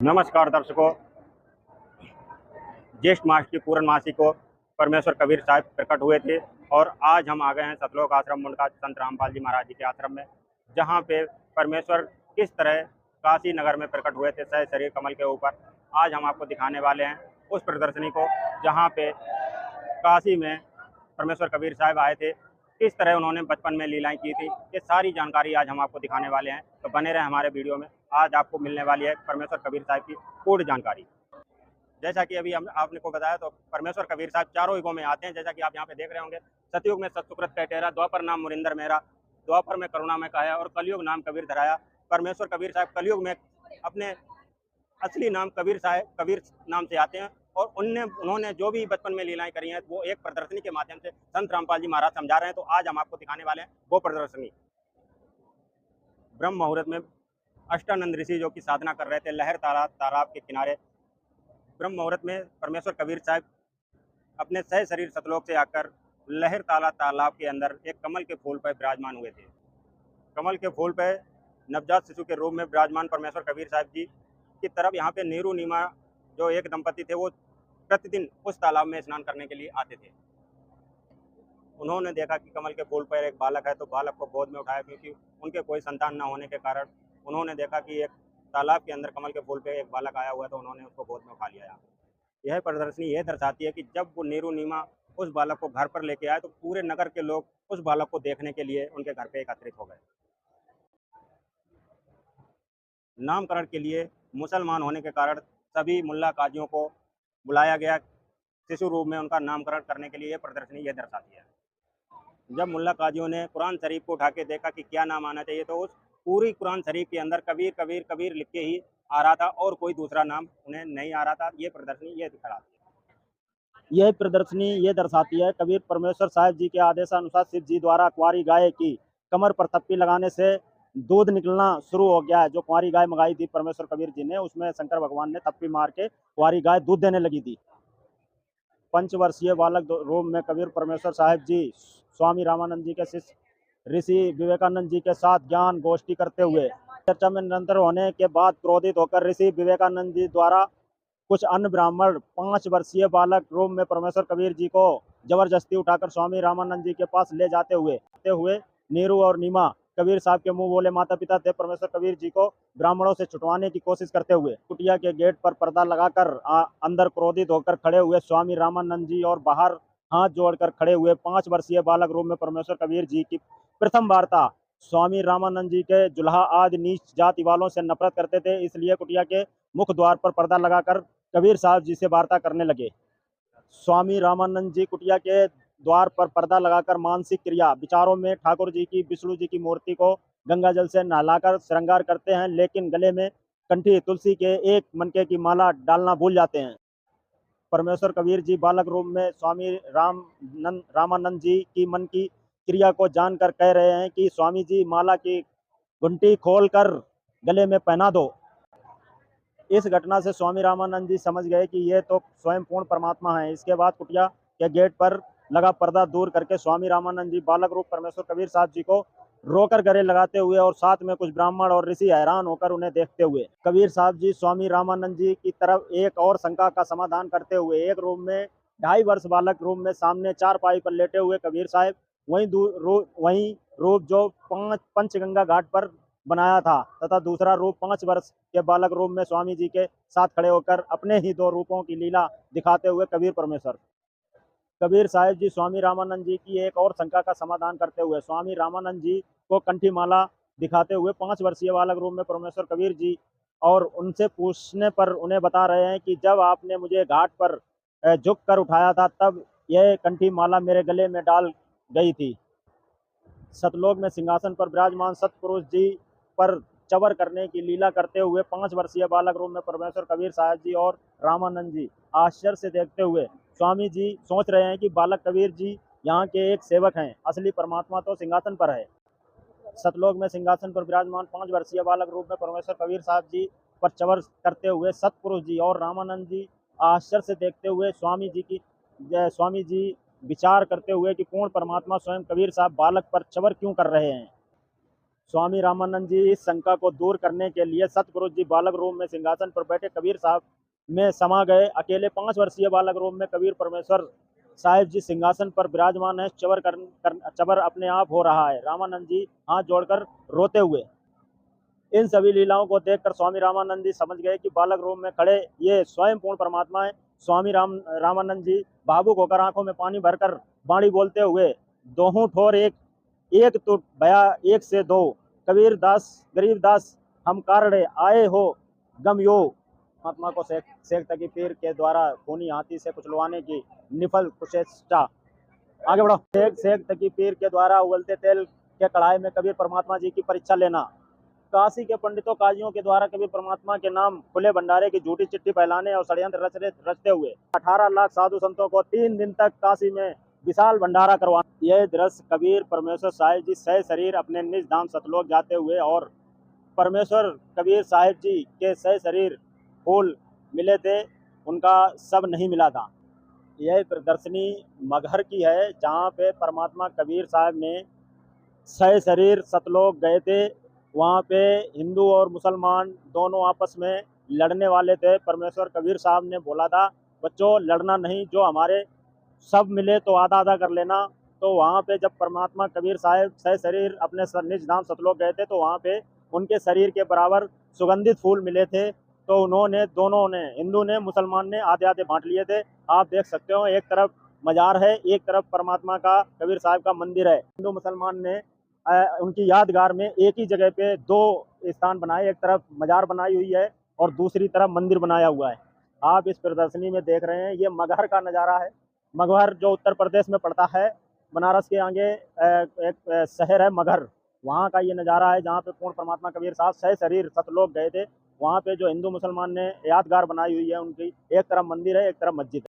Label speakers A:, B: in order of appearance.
A: नमस्कार दर्शकों। ज्येष्ठ मास की पूर्णमासी को परमेश्वर कबीर साहब प्रकट हुए थे और आज हम आ गए हैं सतलोक आश्रम मुंडका संत रामपाल जी महाराज जी के आश्रम में, जहां पे परमेश्वर किस तरह काशी नगर में प्रकट हुए थे सह शरीर कमल के ऊपर। आज हम आपको दिखाने वाले हैं उस प्रदर्शनी को जहां पे काशी में परमेश्वर कबीर साहब आए थे, किस तरह उन्होंने बचपन में लीलाएं की थी। ये सारी जानकारी आज हम आपको दिखाने वाले हैं, तो बने रहे हमारे वीडियो में। आज आपको मिलने वाली है परमेश्वर कबीर साहब की पूर्ण जानकारी। जैसा कि अभी हम आपने को बताया, तो परमेश्वर कबीर साहब चारों युगों में आते हैं, जैसा कि आप यहाँ पे देख रहे होंगे। सतयुग में सतसुकृत कहटेरा, द्वापर नाम मुरिंदर मेहरा, द्वापर में करुणा में कहा और कलयुग नाम कबीर धराया। परमेश्वर कबीर साहब कलयुग में अपने असली नाम कबीर नाम से आते हैं और उन्होंने जो भी बचपन में लीलाएं करी हैं वो एक प्रदर्शनी के माध्यम से संत रामपाल जी महाराज समझा रहे हैं। तो आज हम आपको दिखाने वाले हैं वो प्रदर्शनी। ब्रह्म मुहूर्त में अष्टानंद ऋषि जो कि साधना कर रहे थे लहर तालाब के किनारे, ब्रह्म मुहूर्त में परमेश्वर कबीर साहब अपने सह शरीर सतलोक से आकर लहर तालाब के अंदर एक कमल के फूल पर विराजमान हुए थे। कमल के फूल पर नवजात शिशु के रूप में विराजमान परमेश्वर कबीर साहब जी की तरफ यहाँ पे नीरू नीमा जो एक दंपति थे वो प्रतिदिन उस तालाब में स्नान करने के लिए आते थे। उन्होंने देखा कि कमल के फूल पर एक बालक है, तो बालक को गोद में उठाया, क्योंकि उनके कोई संतान न होने के कारण उन्होंने देखा कि एक तालाब के अंदर कमल के फूल पे एक बालक आया हुआ है, तो उन्होंने उसको गोद में उठा लिया। यहाँ यह प्रदर्शनी यह दर्शाती है कि जब वो नीरू नीमा उस बालक को घर पर लेके आए, तो पूरे नगर के लोग उस बालक को देखने के लिए उनके घर पे एकत्रित हो गए। नामकरण के लिए मुसलमान होने के कारण सभी मुल्ला काजियों को बुलाया गया शिशु रूप में उनका नामकरण करने के लिए। यह प्रदर्शनी यह दर्शाती है। जब मुल्ला काजियों ने कुरान शरीफ को उठा के देखा कि क्या नाम आना चाहिए, तो उस पूरी कुरान शरीफ के अंदर कबीर कबीर कबीर लिख के ही आ रहा था और कोई दूसरा नाम उन्हें नहीं आ रहा था। ये प्रदर्शनी ये दिखा
B: यह प्रदर्शनी ये दर्शाती है कबीर परमेश्वर साहिब जी के आदेशानुसार शिव जी द्वारा कुंवारी गाय की कमर पर थप्पी लगाने से दूध निकलना शुरू हो गया है। जो कुंवारी गाय मंगाई थी परमेश्वर कबीर जी ने, उसमें शंकर भगवान ने थप्पी मार के कुंवारी गाय दूध देने लगी थी। पंचवर्षीय बालक रूप में कबीर परमेश्वर साहिब जी स्वामी रामानंद जी के शिष्य ऋषि विवेकानंद जी के साथ ज्ञान गोष्ठी करते हुए चर्चा में निरंतर होने के बाद क्रोधित होकर ऋषि विवेकानंद जी द्वारा कुछ अन्य ब्राह्मण 5 वर्षीय बालक रूप में परमेश्वर कबीर जी को जबरदस्ती उठाकर स्वामी रामानंद जी के पास ले जाते हुए नीरू और नीमा कबीर साहब के मुंह बोले माता पिता थे परमेश्वर कबीर जी को ब्राह्मणों से छुटवाने की कोशिश करते हुए कुटिया के गेट पर पर्दा लगाकर अंदर क्रोधित होकर खड़े हुए स्वामी रामानंद जी और बाहर हाथ जोड़कर खड़े हुए 5 वर्षीय बालक रूप में परमेश्वर कबीर जी की प्रथम वार्ता। स्वामी रामानंद जी के जुल्हा आदि नीच जाति वालों से नफरत करते थे, इसलिए कुटिया के मुख्य द्वार पर पर्दा लगाकर कबीर साहब जी से वार्ता करने लगे। स्वामी रामानंद जी कुटिया के द्वार पर पर्दा लगाकर मानसिक क्रिया विचारों में ठाकुर जी की विष्णु जी की मूर्ति को गंगा जल से नहलाकर श्रृंगार करते हैं, लेकिन गले में कंठी तुलसी के एक मनके की माला डालना भूल जाते हैं। परमेश्वर कबीर जी बालक रूप में स्वामी रामानंद जी की मन की क्रिया को जानकर कह रहे हैं कि स्वामी जी माला की घुंटी खोलकर गले में पहना दो। इस घटना से स्वामी रामानंद जी समझ गए कि ये तो स्वयं पूर्ण परमात्मा है। इसके बाद कुटिया के गेट पर लगा पर्दा दूर करके स्वामी रामानंद जी बालक रूप परमेश्वर कबीर साहब जी को रोकर गले लगाते हुए और साथ में कुछ ब्राह्मण और ऋषि हैरान होकर उन्हें देखते हुए कबीर साहब जी स्वामी रामानंद जी की तरफ एक और शंका का समाधान करते हुए एक रूम में 2.5 वर्ष बालक रूम में सामने चारपाई पर लेटे हुए कबीर साहब वहीं रूप जो पंचगंगा घाट पर बनाया था तथा दूसरा रूप 5 वर्ष के बालक रूप में स्वामी जी के साथ खड़े होकर अपने ही 2 रूपों की लीला दिखाते हुए कबीर परमेश्वर कबीर साहिब जी स्वामी रामानंद जी की एक और शंका का समाधान करते हुए स्वामी रामानंद जी को कंठी माला दिखाते हुए 5 वर्षीय बालक रूप में परमेश्वर कबीर जी और उनसे पूछने पर उन्हें बता रहे हैं कि जब आपने मुझे घाट पर झुक कर उठाया था तब यह कंठी माला मेरे गले में डाल गई थी। सतलोक में सिंहासन पर विराजमान सतपुरुष जी पर चवर करने की लीला करते हुए 5 वर्षीय बालक रूप में परमेश्वर कबीर साहब जी और रामानंद जी आश्चर्य से देखते हुए स्वामी जी सोच रहे हैं कि बालक कबीर जी यहाँ के एक सेवक हैं, असली परमात्मा तो सिंहासन पर है। सतलोक में सिंहासन पर विराजमान 5 वर्षीय बालक रूप में परमेश्वर कबीर साहब जी पर चवर करते हुए सतपुरुष जी और रामानंद जी आश्चर्य से देखते हुए स्वामी जी विचार करते हुए कि पूर्ण परमात्मा स्वयं कबीर साहब बालक पर चवर क्यों कर रहे हैं। स्वामी रामानंद जी इस शंका को दूर करने के लिए सतगुरु जी बालक रूप में सिंहासन पर बैठे कबीर साहब में समा गए। अकेले 5 वर्षीय बालक रूप में कबीर परमेश्वर साहिब जी सिंहासन पर विराजमान है। चबर अपने आप हो रहा है। रामानंद जी हाथ जोड़कर रोते हुए। इन सभी लीलाओं को देखकर स्वामी रामानंद जी समझ गए कि बालक रूप में खड़े ये स्वयं पूर्ण परमात्मा है। स्वामी रामानंद जी भावुक होकर आंखों में पानी भरकर बाणी बोलते हुए, दोहूं ठोर एक एक तो भया एक से दो, कबीर दास गरीब दास हम कारणे आए हो गम यो। महात्मा को शेख तकी पीर के द्वारा खूनी हाथी से कुचलवाने की निफल कुचेष्टा। आगे बढ़ो। शेख तकी पीर के द्वारा उबलते तेल के कढ़ाई में कबीर परमात्मा जी की परीक्षा लेना। काशी के पंडितों काजियों के द्वारा कबीर परमात्मा के नाम खुले भंडारे की झूठी चिट्ठी फैलाने और षड्यंत्र रचते हुए 18 लाख साधु संतों को 3 दिन तक काशी में विशाल भंडारा करवाना। यह दृश्य कबीर परमेश्वर साहिब जी सह शरीर अपने निज धाम सतलोक जाते हुए और परमेश्वर कबीर साहिब जी के सह शरीर फूल मिले थे, उनका सब नहीं मिला था। यह प्रदर्शनी मगहर की है, जहाँ पे परमात्मा कबीर साहब ने सह शरीर सतलोक गए थे। वहाँ पे हिंदू और मुसलमान दोनों आपस में लड़ने वाले थे। परमेश्वर कबीर साहब ने बोला था, बच्चों लड़ना नहीं, जो हमारे सब मिले तो आधा आधा कर लेना। तो वहाँ पे जब परमात्मा कबीर साहब सह शरीर अपने निज धाम सतलोक गए थे, तो वहाँ पे उनके शरीर के बराबर सुगंधित फूल मिले थे। तो उन्होंने दोनों ने, हिंदू ने मुसलमान ने आधे आधे बांट लिए थे। आप देख सकते हो, एक तरफ मजार है, एक तरफ परमात्मा का कबीर साहब का मंदिर है। हिंदू मुसलमान ने उनकी यादगार में एक ही जगह पे 2 स्थान बनाए, एक तरफ मजार बनाई हुई है और दूसरी तरफ मंदिर बनाया हुआ है। आप इस प्रदर्शनी में देख रहे हैं, ये मगहर का नज़ारा है। मगहर जो उत्तर प्रदेश में पड़ता है, बनारस के आगे एक शहर है मगहर, वहाँ का ये नज़ारा है, जहाँ पे पूर्ण परमात्मा कबीर साहब सह शरीर सतलोक गए थे। वहाँ पे जो हिंदू मुसलमान ने यादगार बनाई हुई है उनकी, एक तरफ मंदिर है, एक तरफ मस्जिद है।